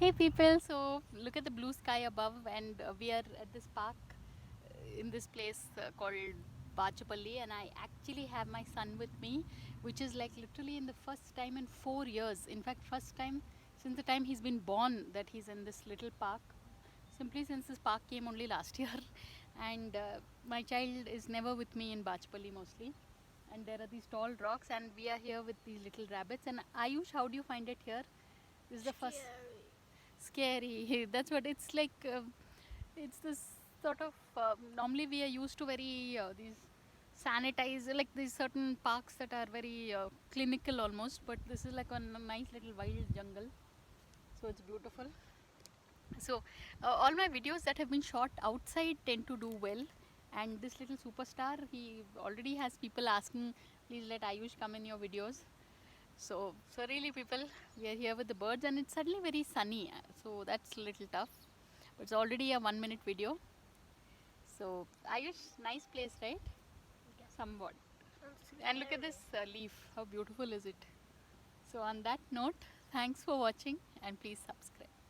Hey people, so look at the blue sky above, and we are at this park in this place called Bachapalli, and I actually have my son with me, which is like literally in the first time in 4 years. In fact, first time since the time he's been born that he's in this little park. Simply since this park came only last year, and my child is never with me in Bachapalli mostly. And there are these tall rocks, and we are here with these little rabbits. And Ayush, how do you find it here? This is the first. Scary. That's what it's like. It's this sort of. Normally, we are used to very these sanitized, like these certain parks that are very clinical almost. But this is like a nice little wild jungle. So it's beautiful. So all my videos that have been shot outside tend to do well. And this little superstar, he already has people asking, please let Ayush come in your videos. So really, people, we are here with the birds, and it's suddenly very sunny. So that's a little tough. But it's already a 1 minute video. So Ayush, nice place, right? Somewhat. And look at this leaf. How beautiful is it? So on that note, thanks for watching, and please subscribe.